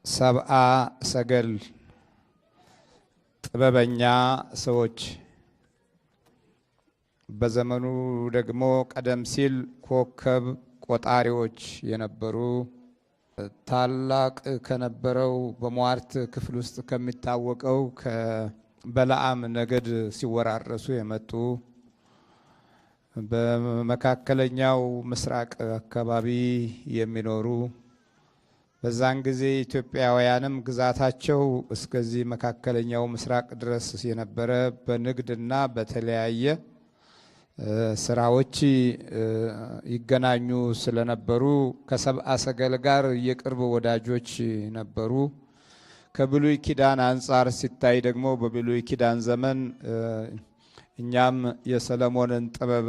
ሰብአ ሰገል ጥበበኛ ሰዎች በዘመኑ ደግሞ ቀደም ሲል ኮከብ ቆጣሪዎች የነበሩ ታላቅ ከነበረው በሟርት ክፍል ውስጥ ከሚታወቀው ከበለዓም ነገድ ሲወራረሱ የመጡ በመካከለኛው ምስራቅ አካባቢ የሚኖሩ በዛን ጊዜ ኢትዮጵያውያንም ግዛታቸው እስከዚህ መካከለኛው ምስራቅ ድረስ የነበረ በንግድና በተለያየ ስራዎች ይገናኙ ስለነበሩ ከሰብአ ሰገል ጋር የቅርብ ወዳጆች ነበሩ። ከብሉይ ኪዳን አንጻር ሲታይ ደግሞ በብሉይ ኪዳን ዘመን እኛም የሰለሞንን ጥበብ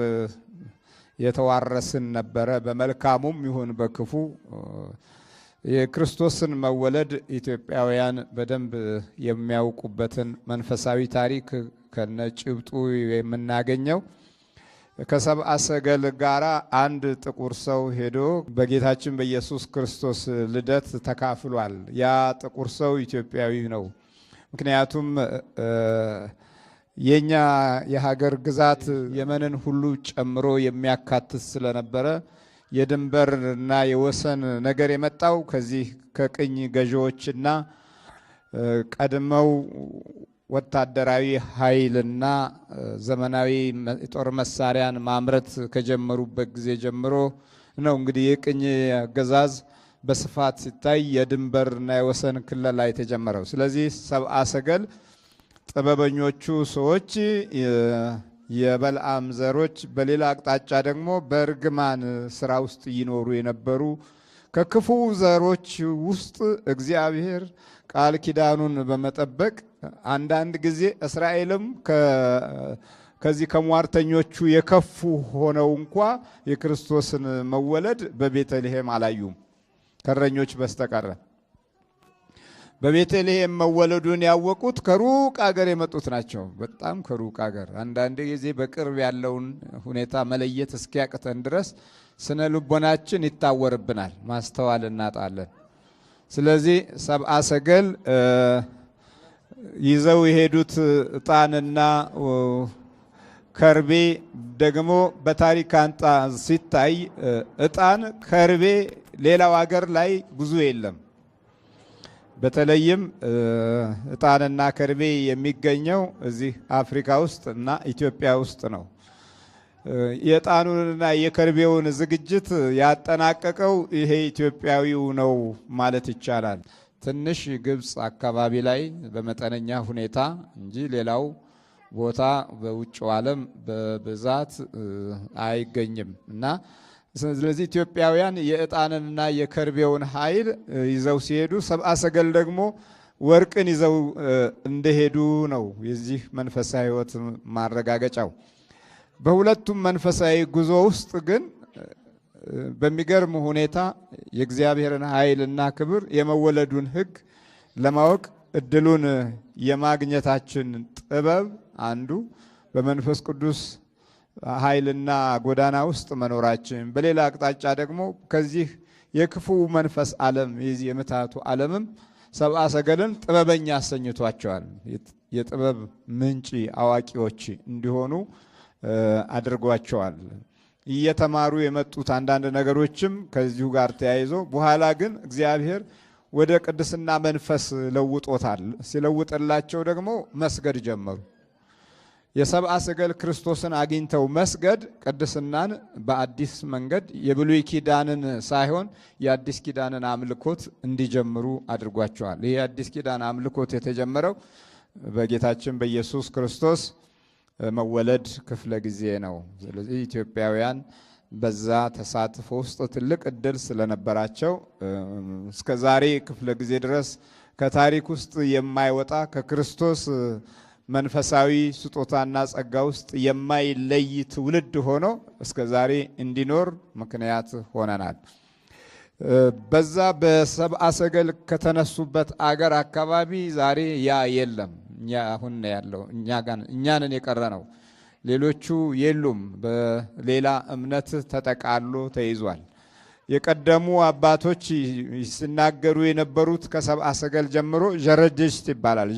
የተዋረስን ነበረ። በመልካሙም ይሁን በክፉ የክርስቶስን መወለድ ኢትዮጵያውያን በደንብ የሚያውቁበትን መንፈሳዊ ታሪክ ከነጭብጡ የምናገኘው ከሰብአ ሰገል ጋራ አንድ ጥቁር ሰው ሄዶ በጌታችን በኢየሱስ ክርስቶስ ልደት ተካፍሏል። ያ ጥቁር ሰው ኢትዮጵያዊ ነው። ምክንያቱም የኛ የሀገር ግዛት የመንን ሁሉ ጨምሮ የሚያካትት ስለነበረ የድንበርና የወሰን ነገር የመጣው ከዚህ ከቅኝ ገዢዎችና ቀድመው ወታደራዊ ኃይልና ዘመናዊ የጦር መሳሪያን ማምረት ከጀመሩበት ጊዜ ጀምሮ ነው። እንግዲህ የቅኝ አገዛዝ በስፋት ሲታይ የድንበርና የወሰን ክልል ላይ ተጀመረው። ስለዚህ ሰብአ ሰገል ጥበበኞቹ ሰዎች የበለዓም ዘሮች በሌላ አቅጣጫ ደግሞ በእርግማን ስራ ውስጥ ይኖሩ የነበሩ ከክፉ ዘሮች ውስጥ እግዚአብሔር ቃል ኪዳኑን በመጠበቅ አንዳንድ ጊዜ እስራኤልም ከዚህ ከሟርተኞቹ የከፉ ሆነው እንኳ የክርስቶስን መወለድ በቤተልሔም አላዩም ከእረኞች በስተቀር። በቤተልሔም መወለዱን ያወቁት ከሩቅ አገር የመጡት ናቸው። በጣም ከሩቅ አገር። አንዳንድ ጊዜ በቅርብ ያለውን ሁኔታ መለየት እስኪያቅተን ድረስ ስነ ልቦናችን ይታወርብናል፣ ማስተዋል እናጣለን። ስለዚህ ሰብአ ሰገል ይዘው የሄዱት ዕጣንና ከርቤ ደግሞ በታሪክ አንጻር ሲታይ ዕጣን፣ ከርቤ ሌላው አገር ላይ ብዙ የለም። በተለይም ዕጣንና ከርቤ የሚገኘው እዚህ አፍሪካ ውስጥ እና ኢትዮጵያ ውስጥ ነው። የዕጣኑንና የከርቤውን ዝግጅት ያጠናቀቀው ይሄ ኢትዮጵያዊው ነው ማለት ይቻላል። ትንሽ ግብፅ አካባቢ ላይ በመጠነኛ ሁኔታ እንጂ ሌላው ቦታ በውጭው ዓለም በብዛት አይገኝም እና ስለዚህ ኢትዮጵያውያን የዕጣንና የከርቤውን ኃይል ይዘው ሲሄዱ ሰብአ ሰገል ደግሞ ወርቅን ይዘው እንደሄዱ ነው የዚህ መንፈሳዊ ሕይወት ማረጋገጫው። በሁለቱም መንፈሳዊ ጉዞ ውስጥ ግን በሚገርም ሁኔታ የእግዚአብሔርን ኃይልና ክብር የመወለዱን ሕግ ለማወቅ እድሉን የማግኘታችን ጥበብ አንዱ በመንፈስ ቅዱስ ኃይልና ጎዳና ውስጥ መኖራችን፣ በሌላ አቅጣጫ ደግሞ ከዚህ የክፉ መንፈስ ዓለም የዚህ የምታቱ ዓለምም ሰብአ ሰገልን ጥበበኛ አሰኝቷቸዋል። የጥበብ ምንጭ አዋቂዎች እንዲሆኑ አድርጓቸዋል። እየተማሩ የመጡት አንዳንድ ነገሮችም ከዚሁ ጋር ተያይዞ በኋላ ግን እግዚአብሔር ወደ ቅድስና መንፈስ ለውጦታል። ሲለውጥላቸው ደግሞ መስገድ ጀመሩ። የሰብአ ሰገል ክርስቶስን አግኝተው መስገድ ቅድስናን በአዲስ መንገድ የብሉይ ኪዳንን ሳይሆን የአዲስ ኪዳንን አምልኮት እንዲጀምሩ አድርጓቸዋል። ይህ የአዲስ ኪዳን አምልኮት የተጀመረው በጌታችን በኢየሱስ ክርስቶስ መወለድ ክፍለ ጊዜ ነው። ስለዚህ ኢትዮጵያውያን በዛ ተሳትፎ ውስጥ ትልቅ እድል ስለነበራቸው እስከ ዛሬ ክፍለ ጊዜ ድረስ ከታሪክ ውስጥ የማይወጣ ከክርስቶስ መንፈሳዊ ስጦታና ጸጋ ውስጥ የማይለይ ትውልድ ሆኖ እስከ ዛሬ እንዲኖር ምክንያት ሆነናል። በዛ በሰብአ ሰገል ከተነሱበት አገር አካባቢ ዛሬ ያ የለም። እኛ አሁን ያለው እኛንን የቀረ ነው። ሌሎቹ የሉም። በሌላ እምነት ተጠቃሎ ተይዟል። የቀደሙ አባቶች ሲናገሩ የነበሩት ከሰብአ ሰገል ጀምሮ ዠረደሽት ይባላል።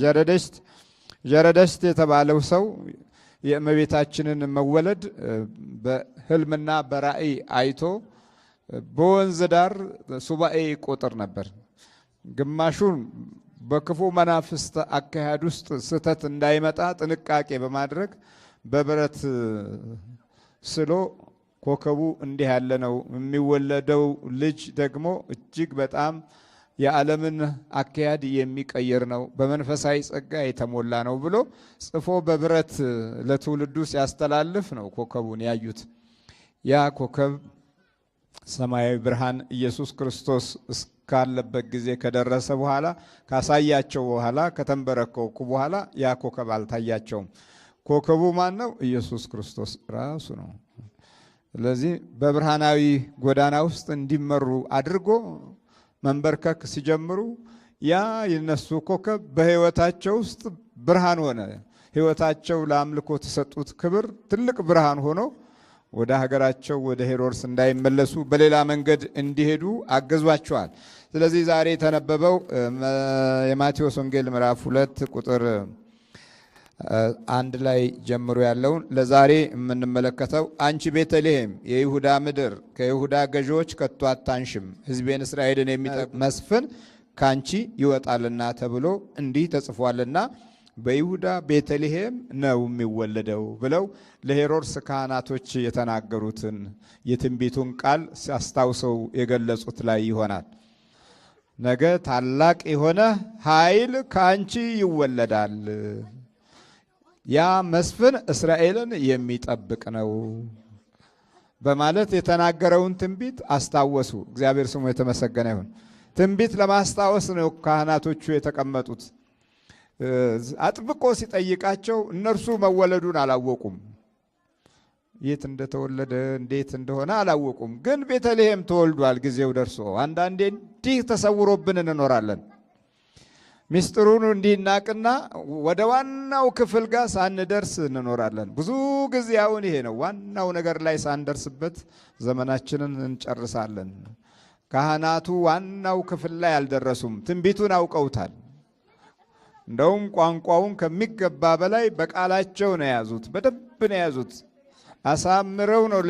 ዠረደሽት የተባለው ሰው የእመቤታችንን መወለድ በህልምና በራእይ አይቶ በወንዝ ዳር ሱባኤ ይቆጥር ነበር። ግማሹን በክፉ መናፍስት አካሄድ ውስጥ ስህተት እንዳይመጣ ጥንቃቄ በማድረግ በብረት ስሎ ኮከቡ እንዲህ ያለ ነው፣ የሚወለደው ልጅ ደግሞ እጅግ በጣም የዓለምን አካሄድ የሚቀይር ነው፣ በመንፈሳዊ ጸጋ የተሞላ ነው ብሎ ጽፎ በብረት ለትውልዱ ሲያስተላልፍ ነው ኮከቡን ያዩት። ያ ኮከብ ሰማያዊ ብርሃን ኢየሱስ ክርስቶስ እስካለበት ጊዜ ከደረሰ በኋላ ካሳያቸው በኋላ ከተንበረከኩ በኋላ ያ ኮከብ አልታያቸውም። ኮከቡ ማን ነው? ኢየሱስ ክርስቶስ ራሱ ነው። ስለዚህ በብርሃናዊ ጎዳና ውስጥ እንዲመሩ አድርጎ መንበርከክ ሲጀምሩ ያ የነሱ ኮከብ በህይወታቸው ውስጥ ብርሃን ሆነ። ህይወታቸው ለአምልኮ ተሰጡት ክብር ትልቅ ብርሃን ሆኖ ወደ ሀገራቸው ወደ ሄሮድስ እንዳይመለሱ በሌላ መንገድ እንዲሄዱ አገዟቸዋል። ስለዚህ ዛሬ የተነበበው የማቴዎስ ወንጌል ምዕራፍ 2 ቁጥር 1 ላይ ጀምሮ ያለውን ለዛሬ የምንመለከተው አንቺ ቤተልሔም የይሁዳ ምድር ከይሁዳ ገዢዎች ከቶ አታንሽም፣ ሕዝቤን እስራኤልን የሚጠብቅ መስፍን ካንቺ ይወጣልና ተብሎ እንዲህ ተጽፏልና በይሁዳ ቤተልሔም ነው የሚወለደው ብለው ለሄሮድስ ካህናቶች የተናገሩትን የትንቢቱን ቃል ሲያስታውሰው የገለጹት ላይ ይሆናል። ነገ ታላቅ የሆነ ኃይል ካንቺ ይወለዳል፣ ያ መስፍን እስራኤልን የሚጠብቅ ነው በማለት የተናገረውን ትንቢት አስታወሱ። እግዚአብሔር ስሙ የተመሰገነ ይሁን። ትንቢት ለማስታወስ ነው ካህናቶቹ የተቀመጡት። አጥብቆ ሲጠይቃቸው እነርሱ መወለዱን አላወቁም። የት እንደተወለደ እንዴት እንደሆነ አላወቁም። ግን ቤተልሔም ተወልዷል፣ ጊዜው ደርሶ። አንዳንዴ እንዲህ ተሰውሮብን እንኖራለን። ሚስጥሩን እንዲናቅና ወደ ዋናው ክፍል ጋር ሳንደርስ እንኖራለን። ብዙ ጊዜ አሁን ይሄ ነው፣ ዋናው ነገር ላይ ሳንደርስበት ዘመናችንን እንጨርሳለን። ካህናቱ ዋናው ክፍል ላይ አልደረሱም። ትንቢቱን አውቀውታል። እንደውም ቋንቋውን ከሚገባ በላይ በቃላቸው ነው የያዙት፣ በደንብ ነው የያዙት። አሳምረው ነው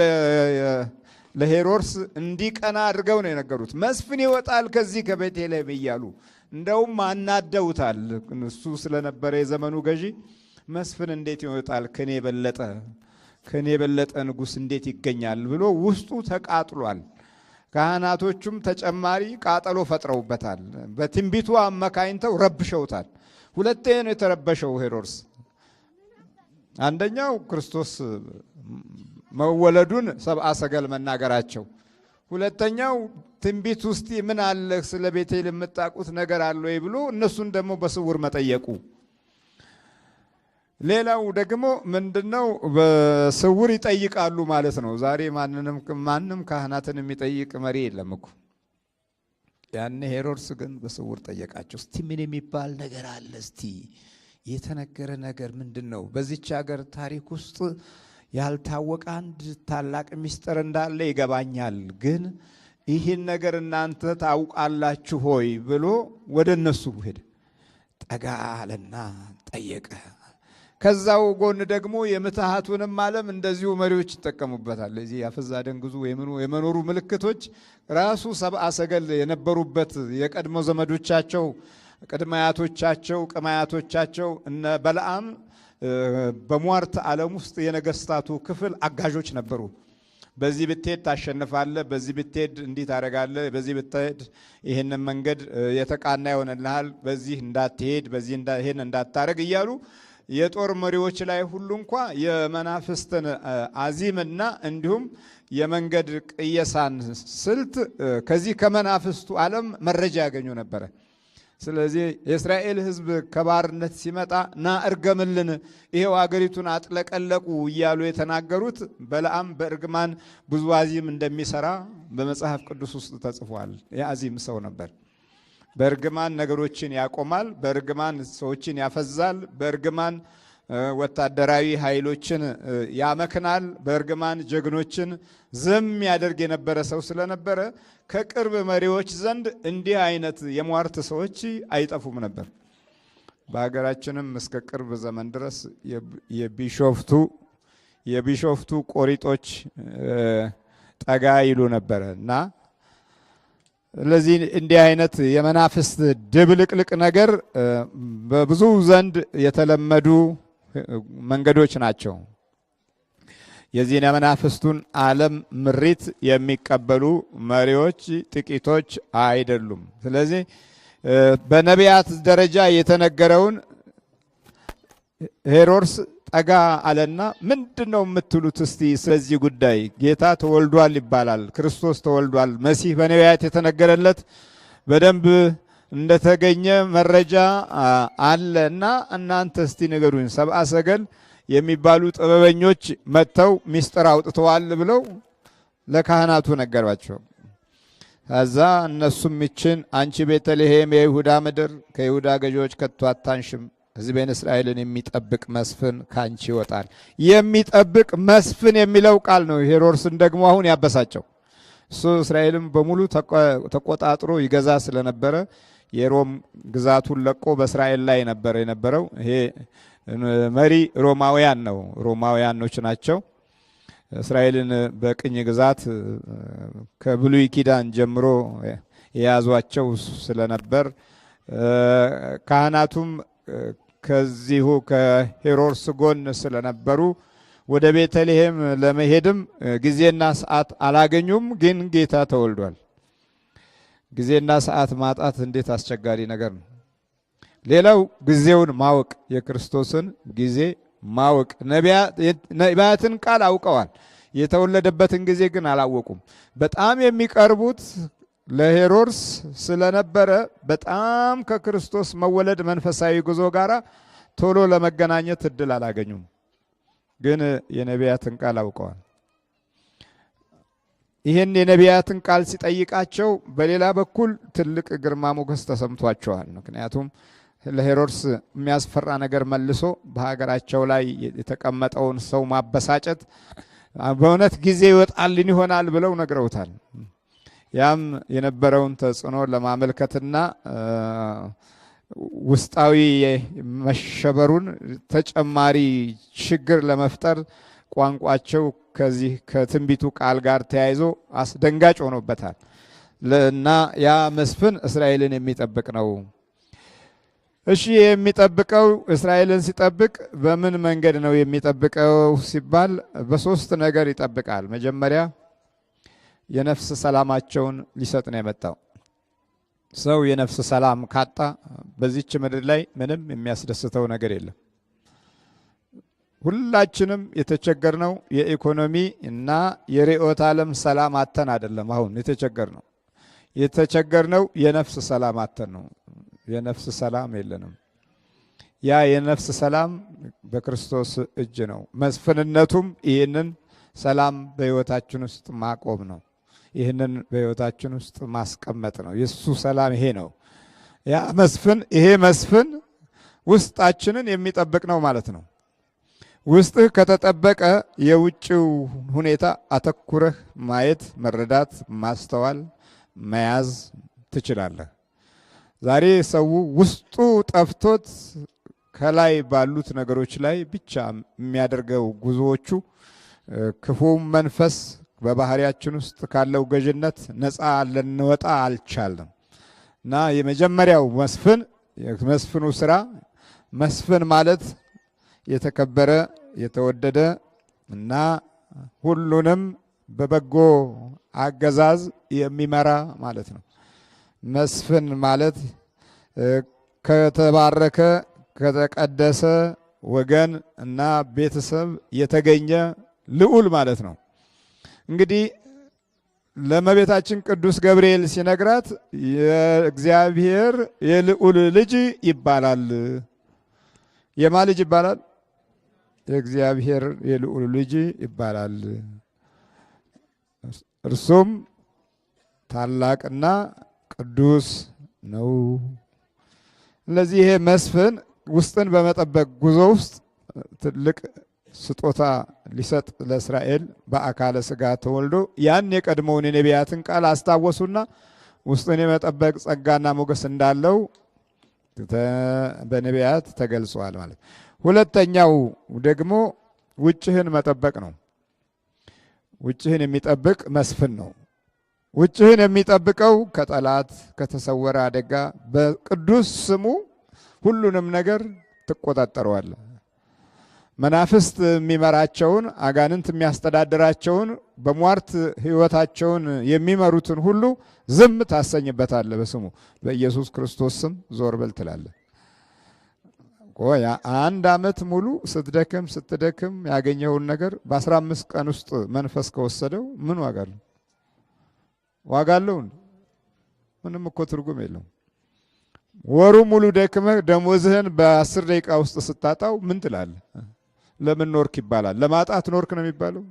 ለሄሮድስ እንዲቀና አድርገው ነው የነገሩት። መስፍን ይወጣል ከዚህ ከቤተልሔም እያሉ እንደውም አናደውታል። እሱ ስለነበረ የዘመኑ ገዢ መስፍን እንዴት ይወጣል ከኔ የበለጠ ንጉሥ እንዴት ይገኛል ብሎ ውስጡ ተቃጥሏል። ካህናቶቹም ተጨማሪ ቃጠሎ ፈጥረውበታል። በትንቢቱ አመካኝተው ረብሸውታል። ሁለቴ ነው የተረበሸው ሄሮድስ። አንደኛው ክርስቶስ መወለዱን ሰብአ ሰገል መናገራቸው፣ ሁለተኛው ትንቢት ውስጥ ምን አለ ስለ ቤቴልሔም የምታውቁት ነገር አለ ወይ ብሎ እነሱን ደግሞ በስውር መጠየቁ። ሌላው ደግሞ ምንድነው በስውር ይጠይቃሉ ማለት ነው። ዛሬ ማንም ካህናትን የሚጠይቅ መሪ የለም እኮ። ያኔ ሄሮድስ ግን በስውር ጠየቃቸው። እስቲ ምን የሚባል ነገር አለ? እስቲ የተነገረ ነገር ምንድነው? በዚች ሀገር ታሪክ ውስጥ ያልታወቀ አንድ ታላቅ ምስጢር እንዳለ ይገባኛል፣ ግን ይህን ነገር እናንተ ታውቃላችሁ ሆይ ብሎ ወደ እነሱ ሄደ። ጠጋ አለና ጠየቀ። ከዛው ጎን ደግሞ የምትሃቱንም ዓለም እንደዚሁ መሪዎች ይጠቀሙበታል። ለዚህ ያፈዛ ደንግዙ የመኖሩ ምልክቶች ራሱ ሰብአ ሰገል የነበሩበት የቀድሞ ዘመዶቻቸው ቅድማያቶቻቸው ቅማያቶቻቸው እነ በለዓም በሟርት ዓለም ውስጥ የነገስታቱ ክፍል አጋዦች ነበሩ። በዚህ ብትሄድ ታሸንፋለህ፣ በዚህ ብትሄድ እንዲህ ታደርጋለህ፣ በዚህ ብትሄድ ይህንን መንገድ የተቃና ይሆንልሃል፣ በዚህ እንዳትሄድ፣ በዚህ ይሄን እንዳታረግ እያሉ የጦር መሪዎች ላይ ሁሉ እንኳ የመናፍስትን አዚምና እንዲሁም የመንገድ ቅየሳን ስልት ከዚህ ከመናፍስቱ ዓለም መረጃ ያገኙ ነበረ። ስለዚህ የእስራኤል ሕዝብ ከባርነት ሲመጣ ና እርገምልን፣ ይሄው አገሪቱን አጥለቀለቁ እያሉ የተናገሩት በለዓም በእርግማን ብዙ አዚም እንደሚሰራ በመጽሐፍ ቅዱስ ውስጥ ተጽፏል። የአዚም ሰው ነበር። በእርግማን ነገሮችን ያቆማል፣ በእርግማን ሰዎችን ያፈዛል፣ በእርግማን ወታደራዊ ኃይሎችን ያመክናል። በእርግማን ጀግኖችን ዝም ያደርግ የነበረ ሰው ስለነበረ ከቅርብ መሪዎች ዘንድ እንዲህ አይነት የሟርት ሰዎች አይጠፉም ነበር። በሀገራችንም እስከ ቅርብ ዘመን ድረስ የቢሾፍቱ ቆሪጦች ጠጋ ይሉ ነበረ እና ለዚህ እንዲህ አይነት የመናፍስት ድብልቅልቅ ነገር በብዙ ዘንድ የተለመዱ መንገዶች ናቸው። የዚህን የመናፍስቱን ዓለም ምሪት የሚቀበሉ መሪዎች ጥቂቶች አይደሉም። ስለዚህ በነቢያት ደረጃ የተነገረውን ሄሮድስ ጠጋ አለና ምንድነው የምትሉት እስቲ ስለዚህ ጉዳይ? ጌታ ተወልዷል ይባላል፣ ክርስቶስ ተወልዷል፣ መሲህ በነቢያት የተነገረለት በደንብ እንደተገኘ መረጃ አለ እና እናንተ እስቲ ንገሩኝ። ሰብአ ሰገል የሚባሉ ጥበበኞች መጥተው ሚስጥር አውጥተዋል ብለው ለካህናቱ ነገሯቸው። ከዛ እነሱም ይችን አንቺ ቤተልሔም የይሁዳ ምድር ከይሁዳ ገዢዎች ከቶ አታንሽም፣ ሕዝቤን እስራኤልን የሚጠብቅ መስፍን ካንቺ ይወጣል። የሚጠብቅ መስፍን የሚለው ቃል ነው ሄሮድስን ደግሞ አሁን ያበሳጨው። እሱ እስራኤልን በሙሉ ተቆጣጥሮ ይገዛ ስለነበረ የሮም ግዛቱን ለቆ በእስራኤል ላይ ነበር የነበረው። ይሄ መሪ ሮማውያን ነው፣ ሮማውያኖች ናቸው። እስራኤልን በቅኝ ግዛት ከብሉይ ኪዳን ጀምሮ የያዟቸው ስለነበር ካህናቱም ከዚሁ ከሄሮድስ ጎን ስለነበሩ ወደ ቤተልሔም ለመሄድም ጊዜና ሰዓት አላገኙም። ግን ጌታ ተወልዷል። ጊዜና ሰዓት ማጣት እንዴት አስቸጋሪ ነገር ነው። ሌላው ጊዜውን ማወቅ፣ የክርስቶስን ጊዜ ማወቅ። ነቢያትን ቃል አውቀዋል፣ የተወለደበትን ጊዜ ግን አላወቁም። በጣም የሚቀርቡት ለሄሮድስ ስለነበረ በጣም ከክርስቶስ መወለድ መንፈሳዊ ጉዞ ጋር ቶሎ ለመገናኘት እድል አላገኙም። ግን የነቢያትን ቃል አውቀዋል። ይህን የነቢያትን ቃል ሲጠይቃቸው በሌላ በኩል ትልቅ ግርማ ሞገስ ተሰምቷቸዋል። ምክንያቱም ለሄሮድስ የሚያስፈራ ነገር መልሶ በሀገራቸው ላይ የተቀመጠውን ሰው ማበሳጨት በእውነት ጊዜ ይወጣልን ይሆናል ብለው ነግረውታል። ያም የነበረውን ተጽዕኖ ለማመልከትና ውስጣዊ መሸበሩን ተጨማሪ ችግር ለመፍጠር ቋንቋቸው ከዚህ ከትንቢቱ ቃል ጋር ተያይዞ አስደንጋጭ ሆኖበታል እና ያ መስፍን እስራኤልን የሚጠብቅ ነው። እሺ የሚጠብቀው እስራኤልን ሲጠብቅ በምን መንገድ ነው የሚጠብቀው ሲባል በሶስት ነገር ይጠብቃል። መጀመሪያ የነፍስ ሰላማቸውን ሊሰጥ ነው የመጣው። ሰው የነፍስ ሰላም ካጣ በዚች ምድር ላይ ምንም የሚያስደስተው ነገር የለም። ሁላችንም የተቸገርነው የኢኮኖሚ እና የርዕዮተ ዓለም ሰላም አተን አይደለም። አሁን የተቸገርነው የነፍስ ሰላም አተን ነው። የነፍስ ሰላም የለንም። ያ የነፍስ ሰላም በክርስቶስ እጅ ነው። መስፍንነቱም ይህንን ሰላም በሕይወታችን ውስጥ ማቆም ነው። ይህንን በሕይወታችን ውስጥ ማስቀመጥ ነው። የሱ ሰላም ይሄ ነው። ያ መስፍን ይሄ መስፍን ውስጣችንን የሚጠብቅ ነው ማለት ነው። ውስጥህ ከተጠበቀ የውጭው ሁኔታ አተኩረህ ማየት፣ መረዳት፣ ማስተዋል፣ መያዝ ትችላለህ። ዛሬ ሰው ውስጡ ጠፍቶት ከላይ ባሉት ነገሮች ላይ ብቻ የሚያደርገው ጉዞዎቹ ክፉም መንፈስ በባህሪያችን ውስጥ ካለው ገዥነት ነፃ ልንወጣ አልቻለም እና የመጀመሪያው መስፍኑ ስራ መስፍን ማለት የተከበረ የተወደደ እና ሁሉንም በበጎ አገዛዝ የሚመራ ማለት ነው። መስፍን ማለት ከተባረከ ከተቀደሰ ወገን እና ቤተሰብ የተገኘ ልዑል ማለት ነው። እንግዲህ ለእመቤታችን ቅዱስ ገብርኤል ሲነግራት የእግዚአብሔር የልዑል ልጅ ይባላል። የማ ልጅ ይባላል? የእግዚአብሔር የልዑል ልጅ ይባላል። እርሱም ታላቅና ቅዱስ ነው። ስለዚህ ይሄ መስፍን ውስጥን በመጠበቅ ጉዞ ውስጥ ትልቅ ስጦታ ሊሰጥ ለእስራኤል በአካለ ሥጋ ተወልዶ ያን የቀድሞውን የነቢያትን ቃል አስታወሱና ውስጡን የመጠበቅ ጸጋና ሞገስ እንዳለው በነቢያት ተገልጿል ማለት። ሁለተኛው ደግሞ ውጭህን መጠበቅ ነው። ውጭህን የሚጠብቅ መስፍን ነው። ውጭህን የሚጠብቀው ከጠላት ከተሰወረ አደጋ በቅዱስ ስሙ ሁሉንም ነገር ትቆጣጠረዋለህ። መናፍስት የሚመራቸውን አጋንንት የሚያስተዳድራቸውን በሟርት ሕይወታቸውን የሚመሩትን ሁሉ ዝም ታሰኝበታለህ። በስሙ በኢየሱስ ክርስቶስ ስም ዞር በል ትላለህ። ቆያ 1 ዓመት ሙሉ ስትደክም ያገኘውን ነገር በ15 ቀን ውስጥ መንፈስ ከወሰደው ምን ዋጋ አለው? ዋጋ አለው? ምንም እኮ ትርጉም የለውም። ወሩ ሙሉ ደክመህ ደሞዝህን በ10 ደቂቃ ውስጥ ስታጣው ምን ትላለህ? ለምን ኖርክ ይባላል? ለማጣት ኖርክ ነው የሚባለው።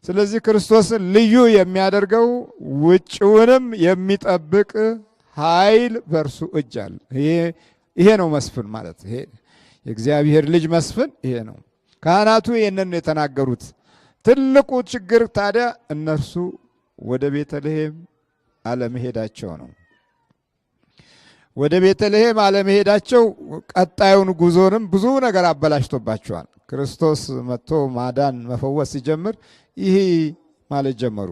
ስለዚህ ክርስቶስን ልዩ የሚያደርገው ውጭውንም የሚጠብቅ ኃይል በእርሱ እጅ አለ። ይሄ ነው መስፍን ማለት። ይሄ የእግዚአብሔር ልጅ መስፍን ይሄ ነው። ካህናቱ ይህንን የተናገሩት። ትልቁ ችግር ታዲያ እነርሱ ወደ ቤተልሔም አለመሄዳቸው ነው። ወደ ቤተልሔም አለመሄዳቸው ቀጣዩን ጉዞንም ብዙ ነገር አበላሽቶባቸዋል። ክርስቶስ መጥቶ ማዳን መፈወስ ሲጀምር ይህ ማለት ጀመሩ።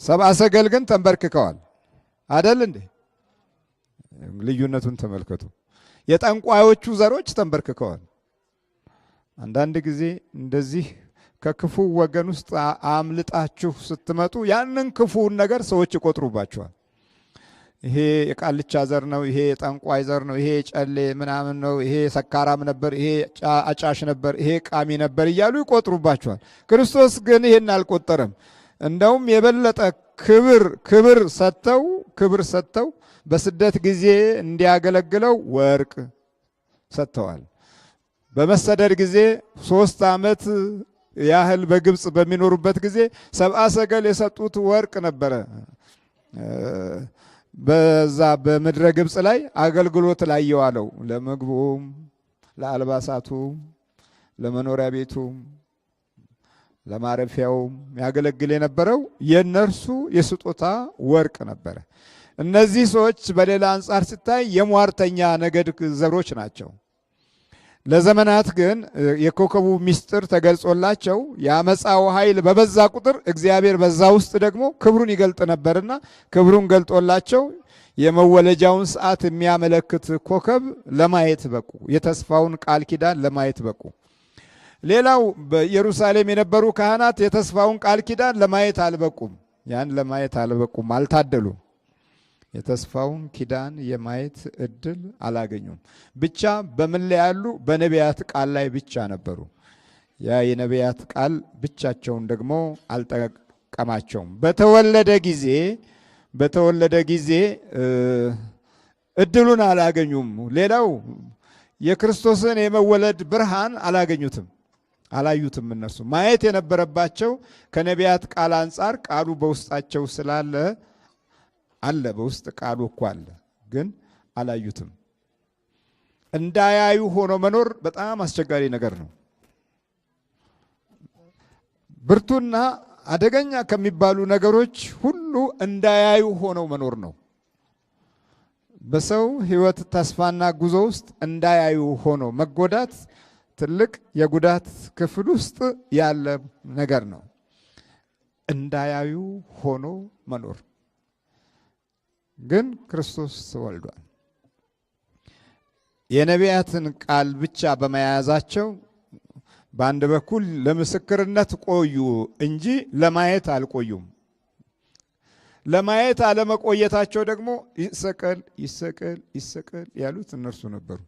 ሰብአ ሰገል ግን ተንበርክከዋል አደል እንዴ? ልዩነቱን ተመልከቱ። የጠንቋዮቹ ዘሮች ተንበርክከዋል። አንዳንድ ጊዜ እንደዚህ ከክፉ ወገን ውስጥ አምልጣችሁ ስትመጡ ያንን ክፉውን ነገር ሰዎች ይቆጥሩባቸዋል። ይሄ የቃልቻ ዘር ነው፣ ይሄ የጠንቋይ ዘር ነው፣ ይሄ ጨሌ ምናምን ነው፣ ይሄ ሰካራም ነበር፣ ይሄ አጫሽ ነበር፣ ይሄ ቃሚ ነበር እያሉ ይቆጥሩባቸዋል። ክርስቶስ ግን ይሄን አልቆጠረም። እንደውም የበለጠ ክብር ሰጥተው በስደት ጊዜ እንዲያገለግለው ወርቅ ሰጥተዋል። በመሰደድ ጊዜ 3 ዓመት ያህል በግብፅ በሚኖሩበት ጊዜ ሰብአ ሰገል የሰጡት ወርቅ ነበረ። በዛ በምድረ ግብፅ ላይ አገልግሎት ላይ የዋለው ለምግቡም፣ ለአልባሳቱም፣ ለመኖሪያ ቤቱም፣ ለማረፊያውም ያገለግል የነበረው የነርሱ የስጦታ ወርቅ ነበረ። እነዚህ ሰዎች በሌላ አንጻር ሲታይ የሟርተኛ ነገድ ዘሮች ናቸው። ለዘመናት ግን የኮከቡ ምስጢር ተገልጾላቸው የአመፃው ኃይል በበዛ ቁጥር እግዚአብሔር በዛ ውስጥ ደግሞ ክብሩን ይገልጥ ነበርና ክብሩን ገልጦላቸው የመወለጃውን ሰዓት የሚያመለክት ኮከብ ለማየት በቁ። የተስፋውን ቃል ኪዳን ለማየት በቁ። ሌላው በኢየሩሳሌም የነበሩ ካህናት የተስፋውን ቃል ኪዳን ለማየት አልበቁም። ያን ለማየት አልበቁም፣ አልታደሉም። የተስፋውን ኪዳን የማየት እድል አላገኙም። ብቻ በምን ላይ ያሉ? በነቢያት ቃል ላይ ብቻ ነበሩ። ያ የነቢያት ቃል ብቻቸውን ደግሞ አልጠቀማቸውም። በተወለደ ጊዜ እድሉን አላገኙም። ሌላው የክርስቶስን የመወለድ ብርሃን አላዩትም። እነሱ ማየት የነበረባቸው ከነቢያት ቃል አንጻር ቃሉ በውስጣቸው ስላለ አለ፣ በውስጥ ቃሉ እኮ አለ፣ ግን አላዩትም። እንዳያዩ ሆኖ መኖር በጣም አስቸጋሪ ነገር ነው። ብርቱና አደገኛ ከሚባሉ ነገሮች ሁሉ እንዳያዩ ሆነው መኖር ነው። በሰው ሕይወት ተስፋና ጉዞ ውስጥ እንዳያዩ ሆኖ መጎዳት ትልቅ የጉዳት ክፍል ውስጥ ያለ ነገር ነው። እንዳያዩ ሆኖ መኖር ግን ክርስቶስ ተወልዷል። የነቢያትን ቃል ብቻ በመያዛቸው በአንድ በኩል ለምስክርነት ቆዩ እንጂ ለማየት አልቆዩም። ለማየት አለመቆየታቸው ደግሞ ይሰቀል ያሉት እነርሱ ነበሩ።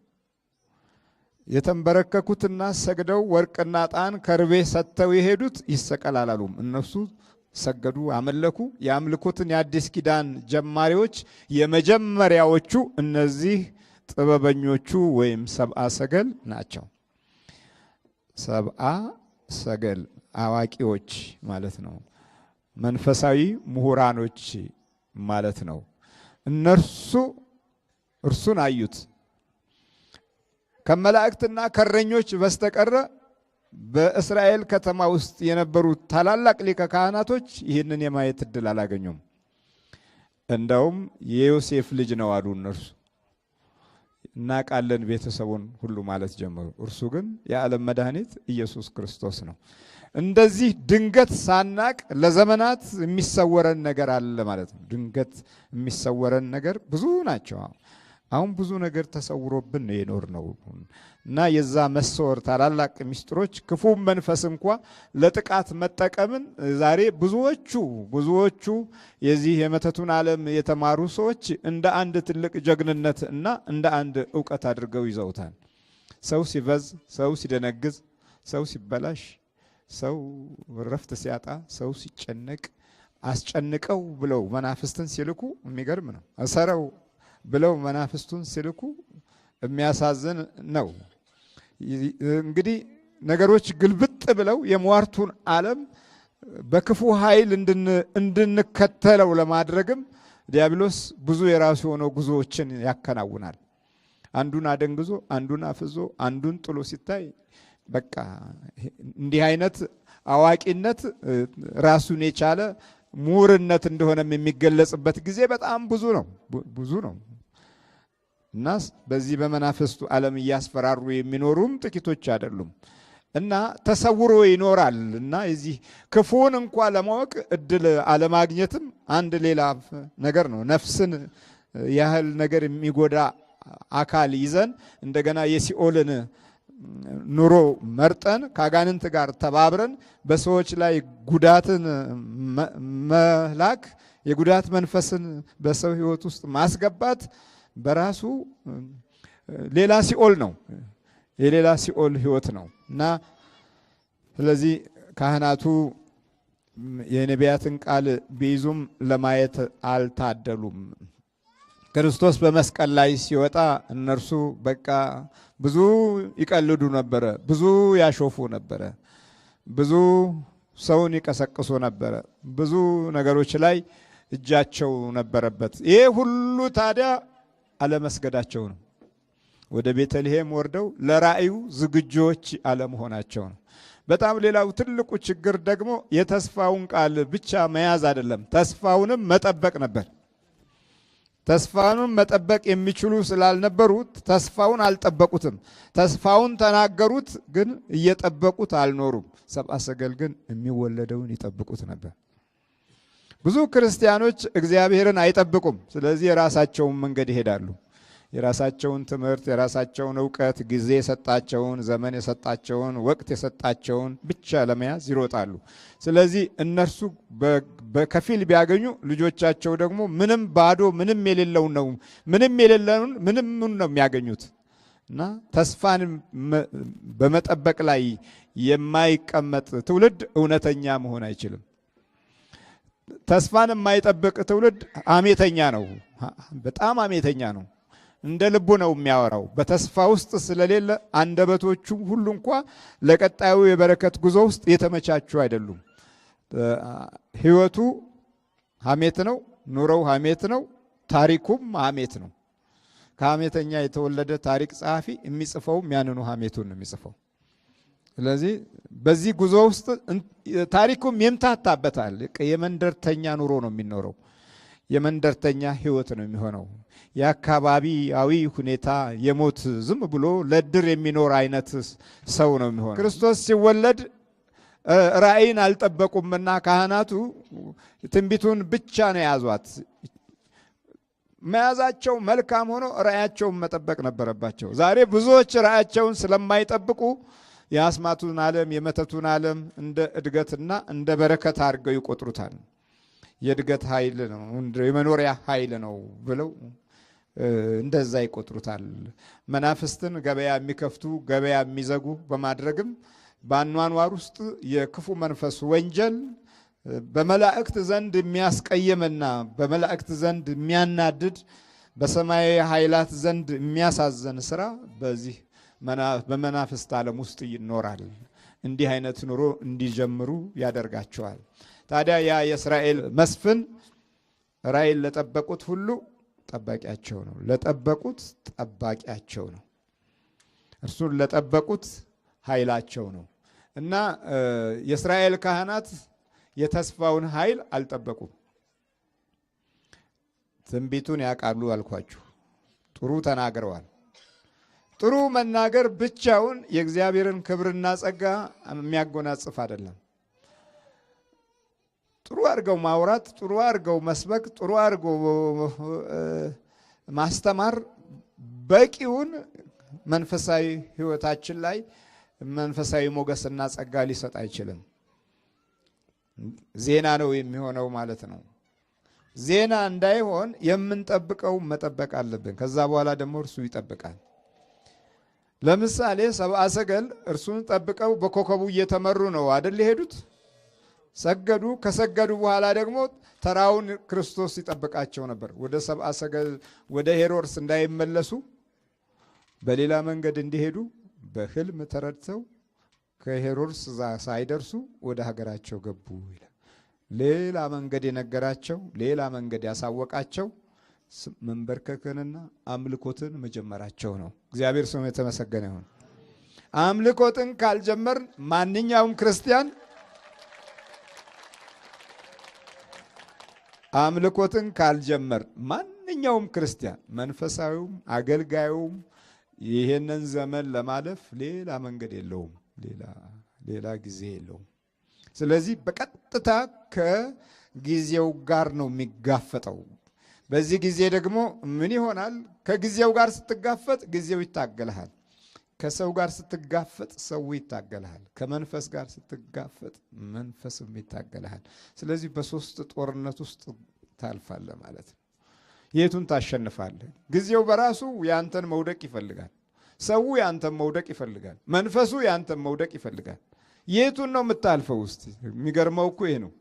የተንበረከኩትና ሰግደው ወርቅና ዕጣን ከርቤ ሰጥተው የሄዱት ይሰቀል አላሉም። እነሱ ሰገዱ፣ አመለኩ። የአምልኮትን የአዲስ ኪዳን ጀማሪዎች የመጀመሪያዎቹ እነዚህ ጥበበኞቹ ወይም ሰብአ ሰገል ናቸው። ሰብአ ሰገል አዋቂዎች ማለት ነው። መንፈሳዊ ምሁራኖች ማለት ነው። እነርሱ እርሱን አዩት። ከመላእክትና ከእረኞች በስተቀር በእስራኤል ከተማ ውስጥ የነበሩ ታላላቅ ሊቀ ካህናቶች ይህንን የማየት እድል አላገኙም። እንደውም የዮሴፍ ልጅ ነው አሉ እነርሱ። እናውቃለን ቤተሰቡን ሁሉ ማለት ጀመሩ። እርሱ ግን የዓለም መድኃኒት ኢየሱስ ክርስቶስ ነው። እንደዚህ ድንገት ሳናቅ ለዘመናት የሚሰወረን ነገር አለ ማለት ነው። ድንገት የሚሰወረን ነገር ብዙ ናቸው። አሁን ብዙ ነገር ተሰውሮብን የኖር ነው እና የዛ መሰወር ታላላቅ ሚስጥሮች ክፉ መንፈስ እንኳ ለጥቃት መጠቀምን ዛሬ ብዙዎቹ የዚህ የመተቱን ዓለም የተማሩ ሰዎች እንደ አንድ ትልቅ ጀግንነት እና እንደ አንድ ዕውቀት አድርገው ይዘውታል። ሰው ሲበዝ፣ ሰው ሲደነግዝ፣ ሰው ሲበላሽ፣ ሰው ረፍት ሲያጣ፣ ሰው ሲጨነቅ አስጨንቀው ብለው መናፍስትን ሲልኩ የሚገርም ነው። አሰረው ብለው መናፍስቱን ሲልኩ የሚያሳዝን ነው። እንግዲህ ነገሮች ግልብጥ ብለው የሟርቱን ዓለም በክፉ ኃይል እንድንከተለው ለማድረግም ዲያብሎስ ብዙ የራሱ የሆነው ጉዞዎችን ያከናውናል። አንዱን አደንግዞ፣ አንዱን አፍዞ፣ አንዱን ጥሎ ሲታይ በቃ እንዲህ አይነት አዋቂነት ራሱን የቻለ ምሁርነት እንደሆነም የሚገለጽበት ጊዜ በጣም ብዙ ነው እና በዚህ በመናፍስቱ ዓለም እያስፈራሩ የሚኖሩም ጥቂቶች አይደሉም እና ተሰውሮ ይኖራል እና እዚህ ክፉን እንኳ ለማወቅ እድል አለማግኘትም አንድ ሌላ ነገር ነው። ነፍስን ያህል ነገር የሚጎዳ አካል ይዘን እንደገና የሲኦልን ኑሮ መርጠን ከአጋንንት ጋር ተባብረን በሰዎች ላይ ጉዳትን መላክ የጉዳት መንፈስን በሰው ሕይወት ውስጥ ማስገባት በራሱ ሌላ ሲኦል ነው፣ የሌላ ሲኦል ሕይወት ነው እና ስለዚህ ካህናቱ የነቢያትን ቃል ቢይዙም ለማየት አልታደሉም። ክርስቶስ በመስቀል ላይ ሲወጣ እነርሱ በቃ ብዙ ይቀልዱ ነበረ፣ ብዙ ያሾፉ ነበረ፣ ብዙ ሰውን ይቀሰቅሱ ነበረ፣ ብዙ ነገሮች ላይ እጃቸው ነበረበት። ይሄ ሁሉ ታዲያ አለመስገዳቸው ነው። ወደ ቤተልሔም ወርደው ለራእዩ ዝግጆች አለመሆናቸው ነው። በጣም ሌላው ትልቁ ችግር ደግሞ የተስፋውን ቃል ብቻ መያዝ አይደለም፣ ተስፋውንም መጠበቅ ነበር። ተስፋውን መጠበቅ የሚችሉ ስላልነበሩት ተስፋውን አልጠበቁትም። ተስፋውን ተናገሩት፣ ግን እየጠበቁት አልኖሩም። ሰብአ ሰገል ግን የሚወለደውን ይጠብቁት ነበር። ብዙ ክርስቲያኖች እግዚአብሔርን አይጠብቁም። ስለዚህ የራሳቸውን መንገድ ይሄዳሉ። የራሳቸውን ትምህርት፣ የራሳቸውን ዕውቀት፣ ጊዜ የሰጣቸውን፣ ዘመን የሰጣቸውን፣ ወቅት የሰጣቸውን ብቻ ለመያዝ ይሮጣሉ። ስለዚህ እነርሱ በከፊል ቢያገኙ ልጆቻቸው ደግሞ ምንም ባዶ ምንም የሌለውን ነው የሚያገኙት እና ተስፋን በመጠበቅ ላይ የማይቀመጥ ትውልድ እውነተኛ መሆን አይችልም። ተስፋን የማይጠብቅ ትውልድ ሐሜተኛ ነው፣ በጣም ሐሜተኛ ነው። እንደ ልቡ ነው የሚያወራው። በተስፋ ውስጥ ስለሌለ አንደበቶቹ ሁሉ እንኳ ለቀጣዩ የበረከት ጉዞ ውስጥ የተመቻቹ አይደሉም። ሕይወቱ ሐሜት ነው፣ ኑሮው ሐሜት ነው፣ ታሪኩም ሐሜት ነው። ከሐሜተኛ የተወለደ ታሪክ ጸሐፊ የሚጽፈውም ያንኑ ሐሜቱን ነው የሚጽፈው። ስለዚህ በዚህ ጉዞ ውስጥ ታሪኩም ይምታታበታል። የመንደርተኛ ኑሮ ነው የሚኖረው። የመንደርተኛ ሕይወት ነው የሚሆነው። የአካባቢያዊ ሁኔታ የሞት ዝም ብሎ ለድር የሚኖር አይነት ሰው ነው የሚሆነው። ክርስቶስ ሲወለድ ራእይን አልጠበቁምና ካህናቱ ትንቢቱን ብቻ ነው የያዟት። መያዛቸው መልካም ሆኖ ራእያቸውን መጠበቅ ነበረባቸው። ዛሬ ብዙዎች ራእያቸውን ስለማይጠብቁ የአስማቱን ዓለም የመተቱን ዓለም እንደ እድገትና እንደ በረከት አድርገው ይቆጥሩታል። የእድገት ኃይል ነው፣ የመኖሪያ ኃይል ነው ብለው እንደዛ ይቆጥሩታል። መናፍስትን ገበያ የሚከፍቱ ገበያ የሚዘጉ በማድረግም በአኗኗር ውስጥ የክፉ መንፈስ ወንጀል በመላእክት ዘንድ የሚያስቀየምና በመላእክት ዘንድ የሚያናድድ በሰማያዊ ኃይላት ዘንድ የሚያሳዘን ስራ በዚህ በመናፍስት ዓለም ውስጥ ይኖራል። እንዲህ አይነት ኑሮ እንዲጀምሩ ያደርጋቸዋል። ታዲያ ያ የእስራኤል መስፍን ራእይን ለጠበቁት ሁሉ ጠባቂያቸው ነው፣ ለጠበቁት ጠባቂያቸው ነው። እርሱን ለጠበቁት ኃይላቸው ነው። እና የእስራኤል ካህናት የተስፋውን ኃይል አልጠበቁም። ትንቢቱን ያውቃሉ አልኳችሁ። ጥሩ ተናግረዋል። ጥሩ መናገር ብቻውን የእግዚአብሔርን ክብርና ጸጋ የሚያጎናጽፍ አይደለም። ጥሩ አድርገው ማውራት፣ ጥሩ አድርገው መስበክ፣ ጥሩ አድርገው ማስተማር በቂውን መንፈሳዊ ሕይወታችን ላይ መንፈሳዊ ሞገስና ጸጋ ሊሰጥ አይችልም። ዜና ነው የሚሆነው ማለት ነው። ዜና እንዳይሆን የምንጠብቀው መጠበቅ አለብን። ከዛ በኋላ ደግሞ እርሱ ይጠብቃል። ለምሳሌ ሰብአ ሰገል እርሱን ጠብቀው በኮከቡ እየተመሩ ነው አይደል የሄዱት? ሰገዱ። ከሰገዱ በኋላ ደግሞ ተራውን ክርስቶስ ይጠብቃቸው ነበር። ወደ ሰብአ ሰገል ወደ ሄሮድስ እንዳይመለሱ በሌላ መንገድ እንዲሄዱ በሕልም ተረድተው ከሄሮድስ ሳይደርሱ ወደ ሀገራቸው ገቡ ይላል። ሌላ መንገድ የነገራቸው፣ ሌላ መንገድ ያሳወቃቸው መንበርከክንና አምልኮትን መጀመራቸው ነው። እግዚአብሔር ስሙ የተመሰገነ ይሁን። አምልኮትን ካልጀመር ማንኛውም ክርስቲያን አምልኮትን ካልጀመር ማንኛውም ክርስቲያን መንፈሳዊውም አገልጋዩም ይሄንን ዘመን ለማለፍ ሌላ መንገድ የለውም፣ ሌላ ጊዜ የለውም። ስለዚህ በቀጥታ ከጊዜው ጋር ነው የሚጋፈጠው። በዚህ ጊዜ ደግሞ ምን ይሆናል? ከጊዜው ጋር ስትጋፈጥ ጊዜው ይታገልሃል። ከሰው ጋር ስትጋፈጥ ሰው ይታገልሃል። ከመንፈስ ጋር ስትጋፈጥ መንፈስም ይታገልሃል። ስለዚህ በሶስት ጦርነት ውስጥ ታልፋለህ ማለት ነው። የቱን ታሸንፋለህ? ጊዜው በራሱ ያንተን መውደቅ ይፈልጋል። ሰው ያንተን መውደቅ ይፈልጋል። መንፈሱ ያንተን መውደቅ ይፈልጋል። የቱን ነው የምታልፈው? ውስጥ የሚገርመው እኮ ይሄ ነው።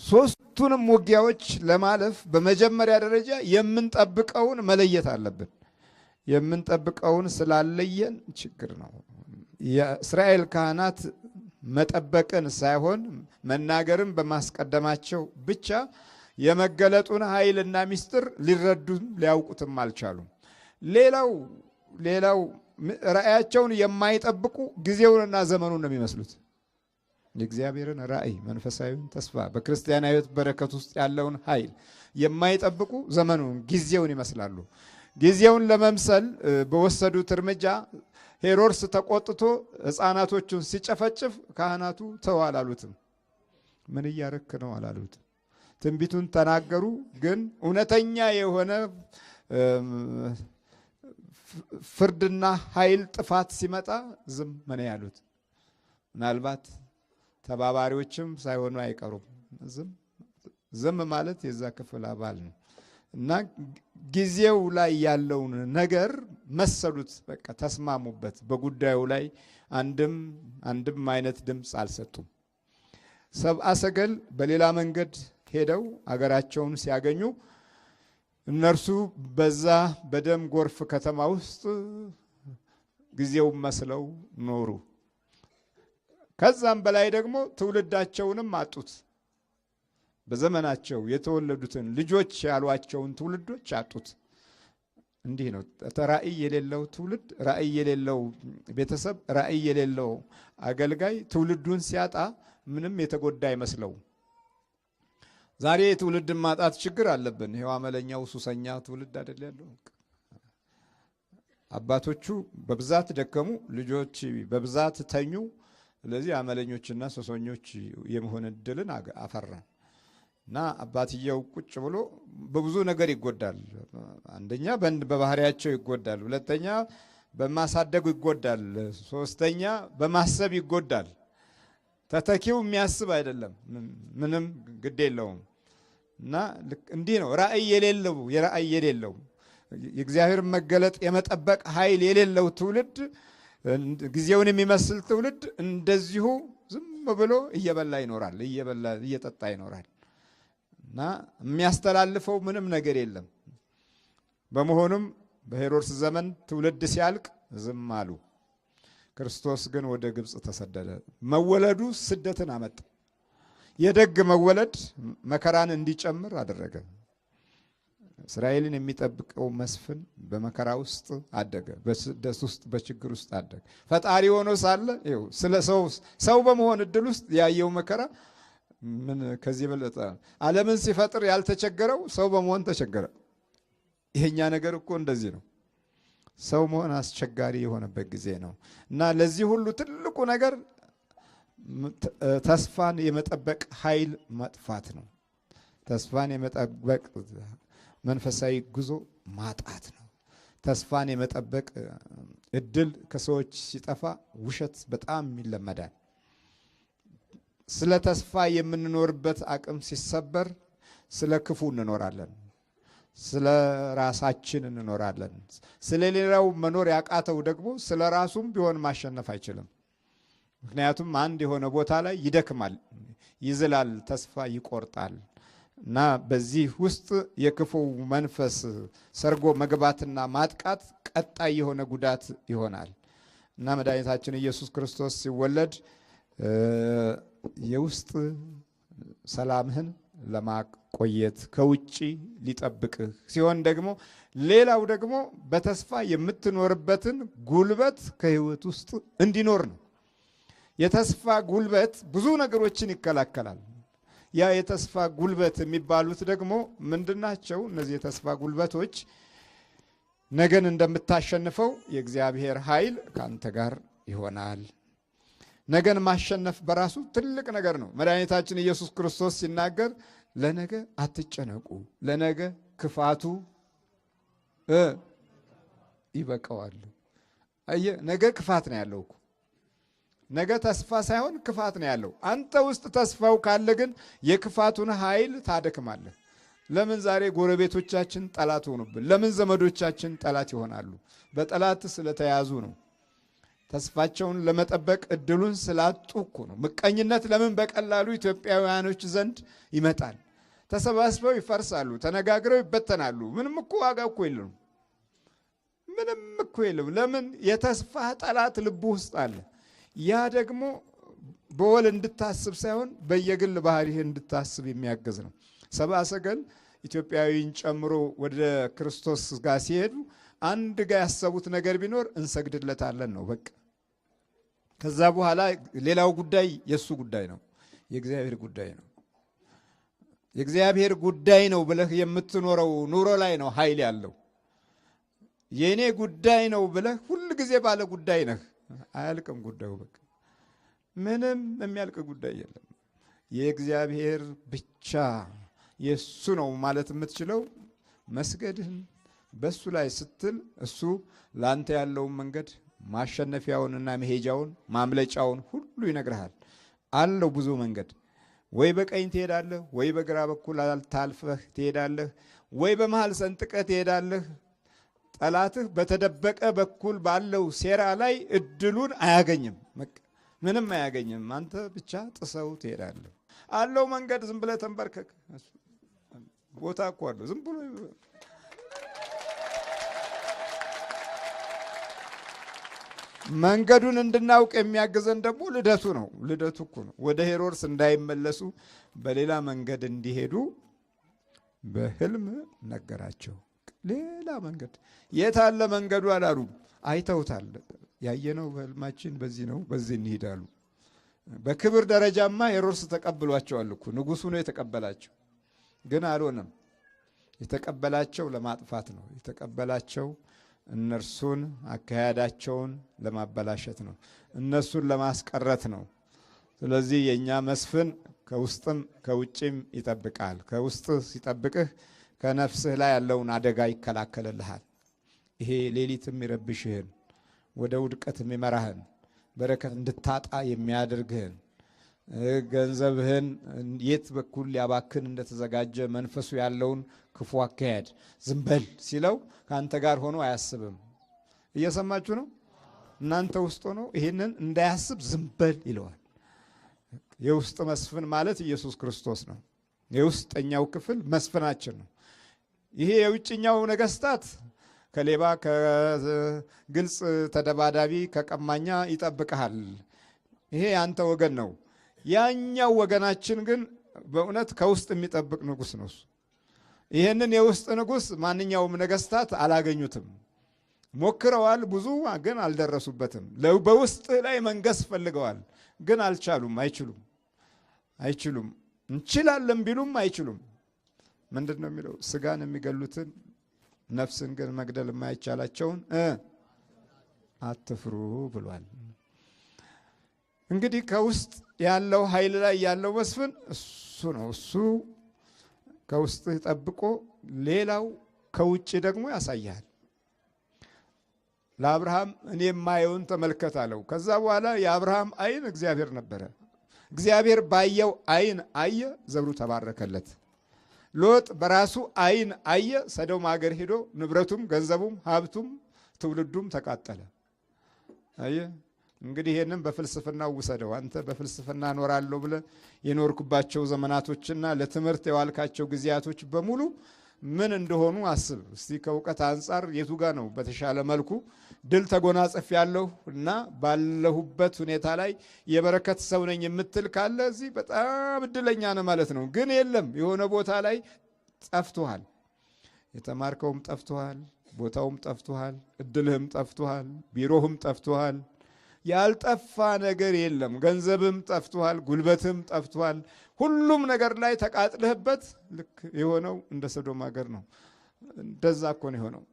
ሶስቱንም ውጊያዎች ለማለፍ በመጀመሪያ ደረጃ የምንጠብቀውን መለየት አለብን። የምንጠብቀውን ስላለየን ችግር ነው። የእስራኤል ካህናት መጠበቅን ሳይሆን መናገርን በማስቀደማቸው ብቻ የመገለጡን ኃይልና ምስጢር ሊረዱም ሊያውቁትም አልቻሉም። ሌላው ራእያቸውን የማይጠብቁ ጊዜውንና ዘመኑን ነው የሚመስሉት። የእግዚአብሔርን ራእይ፣ መንፈሳዊውን ተስፋ፣ በክርስቲያናዊ በረከት ውስጥ ያለውን ኃይል የማይጠብቁ ዘመኑን ጊዜውን ይመስላሉ። ጊዜውን ለመምሰል በወሰዱት እርምጃ ሄሮድስ ተቆጥቶ ሕፃናቶቹን ሲጨፈጭፍ ካህናቱ ተው አላሉትም። ምን እያረክ ነው አላሉትም። ትንቢቱን ተናገሩ። ግን እውነተኛ የሆነ ፍርድና ኃይል ጥፋት ሲመጣ ዝም ምን ያሉት። ምናልባት ተባባሪዎችም ሳይሆኑ አይቀሩም። ዝም ማለት የዛ ክፍል አባል ነው እና ጊዜው ላይ ያለውን ነገር መሰሉት። በቃ ተስማሙበት። በጉዳዩ ላይ አንድም አይነት ድምፅ አልሰጡም። ሰብአ ሰገል በሌላ መንገድ ሄደው አገራቸውን ሲያገኙ እነርሱ በዛ በደም ጎርፍ ከተማ ውስጥ ጊዜው መስለው ኖሩ። ከዛም በላይ ደግሞ ትውልዳቸውንም አጡት። በዘመናቸው የተወለዱትን ልጆች ያሏቸውን ትውልዶች አጡት። እንዲህ ነው ራእይ የሌለው ትውልድ፣ ራእይ የሌለው ቤተሰብ፣ ራእይ የሌለው አገልጋይ ትውልዱን ሲያጣ ምንም የተጎዳ አይመስለው። ዛሬ የትውልድን ማጣት ችግር አለብን። ይሄው አመለኛው ሱሰኛ ትውልድ አይደል ያለው። አባቶቹ በብዛት ደከሙ፣ ልጆች በብዛት ተኙ። ስለዚህ አመለኞችና ሱሰኞች የመሆን እድልን አፈራን እና አባትየው ቁጭ ብሎ በብዙ ነገር ይጎዳል። አንደኛ በባህሪያቸው ይጎዳል፣ ሁለተኛ በማሳደጉ ይጎዳል፣ ሶስተኛ በማሰብ ይጎዳል። ተተኪው የሚያስብ አይደለም፣ ምንም ግድ የለውም። እና እንዲህ ነው ራእይ የሌለው የእግዚአብሔር መገለጥ የመጠበቅ ኃይል የሌለው ትውልድ፣ ጊዜውን የሚመስል ትውልድ እንደዚሁ ዝም ብሎ እየበላ ይኖራል፣ እየጠጣ ይኖራል እና የሚያስተላልፈው ምንም ነገር የለም። በመሆኑም በሄሮድስ ዘመን ትውልድ ሲያልቅ ዝም አሉ። ክርስቶስ ግን ወደ ግብፅ ተሰደደ። መወለዱ ስደትን አመጣ። የደግ መወለድ መከራን እንዲጨምር አደረገ። እስራኤልን የሚጠብቀው መስፍን በመከራ ውስጥ አደገ፣ በስደት ውስጥ በችግር ውስጥ አደገ። ፈጣሪ ሆኖ ሳለ ይኸው ስለ ሰው በመሆን እድል ውስጥ ያየው መከራ ምን ከዚህ በለጠ? ዓለምን ሲፈጥር ያልተቸገረው ሰው በመሆን ተቸገረ። ይሄኛ ነገር እኮ እንደዚህ ነው። ሰው መሆን አስቸጋሪ የሆነበት ጊዜ ነው እና ለዚህ ሁሉ ትልቁ ነገር ተስፋን የመጠበቅ ኃይል መጥፋት ነው። ተስፋን የመጠበቅ መንፈሳዊ ጉዞ ማጣት ነው። ተስፋን የመጠበቅ እድል ከሰዎች ሲጠፋ ውሸት በጣም ይለመዳል። ስለ ተስፋ የምንኖርበት አቅም ሲሰበር ስለ ክፉ እንኖራለን፣ ስለ ራሳችን እንኖራለን። ስለ ሌላው መኖር ያቃተው ደግሞ ስለ ራሱም ቢሆን ማሸነፍ አይችልም። ምክንያቱም አንድ የሆነ ቦታ ላይ ይደክማል፣ ይዝላል፣ ተስፋ ይቆርጣል እና በዚህ ውስጥ የክፉ መንፈስ ሰርጎ መግባትና ማጥቃት ቀጣይ የሆነ ጉዳት ይሆናል እና መድኃኒታችን ኢየሱስ ክርስቶስ ሲወለድ የውስጥ ሰላምህን ለማቆየት ከውጪ ሊጠብቅህ ሲሆን ደግሞ ሌላው ደግሞ በተስፋ የምትኖርበትን ጉልበት ከህይወት ውስጥ እንዲኖር ነው። የተስፋ ጉልበት ብዙ ነገሮችን ይከላከላል። ያ የተስፋ ጉልበት የሚባሉት ደግሞ ምንድናቸው? እነዚህ የተስፋ ጉልበቶች ነገን እንደምታሸንፈው የእግዚአብሔር ኃይል ካንተ ጋር ይሆናል። ነገን ማሸነፍ በራሱ ትልቅ ነገር ነው። መድኃኒታችን ኢየሱስ ክርስቶስ ሲናገር ለነገ አትጨነቁ፣ ለነገ ክፋቱ ይበቃዋል። አየህ፣ ነገ ክፋት ነው ያለው እኮ። ነገ ተስፋ ሳይሆን ክፋት ነው ያለው። አንተ ውስጥ ተስፋው ካለ ግን የክፋቱን ኃይል ታደክማለህ። ለምን ዛሬ ጎረቤቶቻችን ጠላት ሆኑብን? ለምን ዘመዶቻችን ጠላት ይሆናሉ? በጠላት ስለተያዙ ነው። ተስፋቸውን ለመጠበቅ እድሉን ስላጡ እኮ ነው። ምቀኝነት ለምን በቀላሉ ኢትዮጵያውያኖች ዘንድ ይመጣል? ተሰባስበው ይፈርሳሉ፣ ተነጋግረው ይበተናሉ። ምንም እኮ ዋጋ እኮ የለም። ምንም እኮ የለም። ለምን? የተስፋ ጠላት ልቡ ውስጥ አለ። ያ ደግሞ በወል እንድታስብ ሳይሆን በየግል ባህሪህ እንድታስብ የሚያገዝ ነው። ሰብአ ሰገል ኢትዮጵያዊን ጨምሮ ወደ ክርስቶስ ጋር ሲሄዱ አንድ ጋር ያሰቡት ነገር ቢኖር እንሰግድለታለን ነው በቃ። ከዛ በኋላ ሌላው ጉዳይ የሱ ጉዳይ ነው፣ የእግዚአብሔር ጉዳይ ነው። የእግዚአብሔር ጉዳይ ነው ብለህ የምትኖረው ኑሮ ላይ ነው ኃይል ያለው። የኔ ጉዳይ ነው ብለህ ሁሉ ጊዜ ባለ ጉዳይ ነህ፣ አያልቅም ጉዳዩ። በቃ ምንም የሚያልቅ ጉዳይ የለም። የእግዚአብሔር ብቻ የሱ ነው ማለት የምትችለው መስገድህን በሱ ላይ ስትል እሱ ላንተ ያለውን መንገድ ማሸነፊያውንና መሄጃውን ማምለጫውን ሁሉ ይነግርሃል። አለው ብዙ መንገድ። ወይ በቀኝ ትሄዳለህ፣ ወይ በግራ በኩል ታልፈህ ትሄዳለህ፣ ወይ በመሃል ሰንጥቀህ ትሄዳለህ። ጠላትህ በተደበቀ በኩል ባለው ሴራ ላይ እድሉን አያገኝም፣ ምንም አያገኝም። አንተ ብቻ ጥሰው ትሄዳለህ። አለው መንገድ። ዝም ብለህ ተንበርከክ። ቦታ እኮ አለው። ዝም ብሎ መንገዱን እንድናውቅ የሚያግዘን ደግሞ ልደቱ ነው። ልደቱ እኮ ነው። ወደ ሄሮድስ እንዳይመለሱ በሌላ መንገድ እንዲሄዱ በህልም ነገራቸው። ሌላ መንገድ። የት አለ መንገዱ አላሉ። አይተውታል። ያየነው በህልማችን በዚህ ነው፣ በዚህ እንሄዳሉ። በክብር ደረጃማ ሄሮድስ ተቀብሏቸዋል እኮ። ንጉሱ ነው የተቀበላቸው። ግን አልሆነም። የተቀበላቸው ለማጥፋት ነው። የተቀበላቸው እነርሱን አካሄዳቸውን ለማበላሸት ነው። እነሱን ለማስቀረት ነው። ስለዚህ የኛ መስፍን ከውስጥም ከውጭም ይጠብቃል። ከውስጥ ሲጠብቅህ ከነፍስህ ላይ ያለውን አደጋ ይከላከልልሃል። ይሄ ሌሊት የሚረብሽህን፣ ወደ ውድቀት የሚመራህን፣ በረከት እንድታጣ የሚያደርግህን፣ ገንዘብህን የት በኩል ሊያባክን እንደተዘጋጀ መንፈሱ ያለውን ክፉ አካሄድ ዝም በል ሲለው ከአንተ ጋር ሆኖ አያስብም። እየሰማችሁ ነው? እናንተ ውስጥ ሆኖ ይህንን እንዳያስብ ዝም በል ይለዋል። የውስጥ መስፍን ማለት ኢየሱስ ክርስቶስ ነው። የውስጠኛው ክፍል መስፍናችን ነው። ይሄ የውጭኛው ነገስታት ከሌባ ከግልጽ ተደባዳቢ ከቀማኛ ይጠብቀሃል። ይሄ ያንተ ወገን ነው። ያኛው ወገናችን ግን በእውነት ከውስጥ የሚጠብቅ ንጉስ ነው። ይህንን የውስጥ ንጉሥ ማንኛውም ነገስታት አላገኙትም። ሞክረዋል፣ ብዙ ግን አልደረሱበትም። በውስጥ ላይ መንገስ ፈልገዋል፣ ግን አልቻሉም። አይችሉም። እንችላለን ቢሉም አይችሉም። ምንድን ነው የሚለው? ስጋን የሚገሉትን ነፍስን ግን መግደል የማይቻላቸውን አትፍሩ ብሏል። እንግዲህ ከውስጥ ያለው ኃይል ላይ ያለው መስፍን እሱ ነው። እሱ ከውስጥ ጠብቆ ሌላው ከውጭ ደግሞ ያሳያል። ለአብርሃም እኔ የማየውን ተመልከት አለው። ከዛ በኋላ የአብርሃም አይን እግዚአብሔር ነበረ። እግዚአብሔር ባየው አይን አየ፣ ዘሩ ተባረከለት። ሎጥ በራሱ አይን አየ፣ ሰዶም ሀገር ሄዶ ንብረቱም ገንዘቡም ሀብቱም ትውልዱም ተቃጠለ። አየ እንግዲህ ይሄንን በፍልስፍናው ውሰደው። አንተ በፍልስፍና ኖራለሁ ብለህ የኖርኩባቸው ዘመናቶችና ለትምህርት የዋልካቸው ጊዜያቶች በሙሉ ምን እንደሆኑ አስብ እስቲ። ከእውቀት አንጻር የቱ ጋር ነው በተሻለ መልኩ ድል ተጎናጽፍ ያለሁ እና ባለሁበት ሁኔታ ላይ የበረከት ሰው ነኝ የምትል ካለ እዚህ በጣም እድለኛ ነህ ማለት ነው። ግን የለም፣ የሆነ ቦታ ላይ ጠፍቶሃል። የተማርከውም ጠፍቶሃል፣ ቦታውም ጠፍቶሃል፣ እድልህም ጠፍቶሃል፣ ቢሮህም ጠፍቶሃል። ያልጠፋ ነገር የለም። ገንዘብም ጠፍቶሃል፣ ጉልበትም ጠፍቶሃል። ሁሉም ነገር ላይ ተቃጥለህበት ልክ የሆነው እንደ ሰዶም ሀገር ነው። እንደዛ እኮ ነው የሆነው።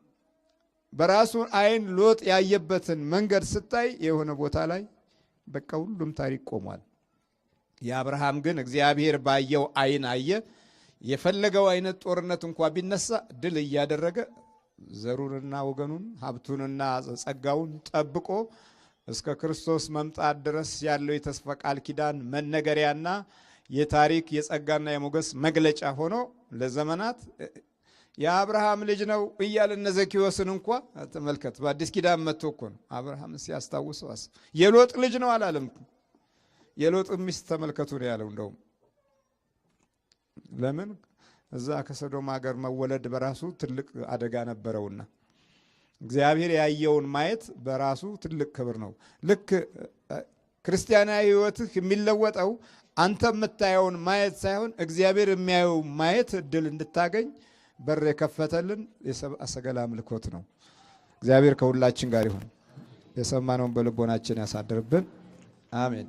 በራሱ አይን ሎጥ ያየበትን መንገድ ስታይ የሆነ ቦታ ላይ በቃ ሁሉም ታሪክ ቆሟል። የአብርሃም ግን እግዚአብሔር ባየው አይን አየ። የፈለገው አይነት ጦርነት እንኳ ቢነሳ ድል እያደረገ ዘሩንና ወገኑን ሀብቱንና ጸጋውን ጠብቆ እስከ ክርስቶስ መምጣት ድረስ ያለው የተስፋ ቃል ኪዳን መነገሪያና የታሪክ የጸጋና የሞገስ መግለጫ ሆኖ ለዘመናት የአብርሃም ልጅ ነው እያለ እነ ዘኪዮስን እንኳ ተመልከት። በአዲስ ኪዳን መጥቶ እኮ ነው አብርሃም ሲያስታውሰው የሎጥ ልጅ ነው አላለም። የሎጥ ሚስት ተመልከቱ ነው ያለው። እንደውም ለምን እዛ ከሰዶም ሀገር መወለድ በራሱ ትልቅ አደጋ ነበረውና እግዚአብሔር ያየውን ማየት በራሱ ትልቅ ክብር ነው። ልክ ክርስቲያናዊ ሕይወትህ የሚለወጠው አንተ የምታየውን ማየት ሳይሆን እግዚአብሔር የሚያየው ማየት እድል እንድታገኝ በር የከፈተልን የሰብአ ሰገል አምልኮት ነው። እግዚአብሔር ከሁላችን ጋር ይሁን። የሰማነውን በልቦናችን ያሳድርብን። አሜን።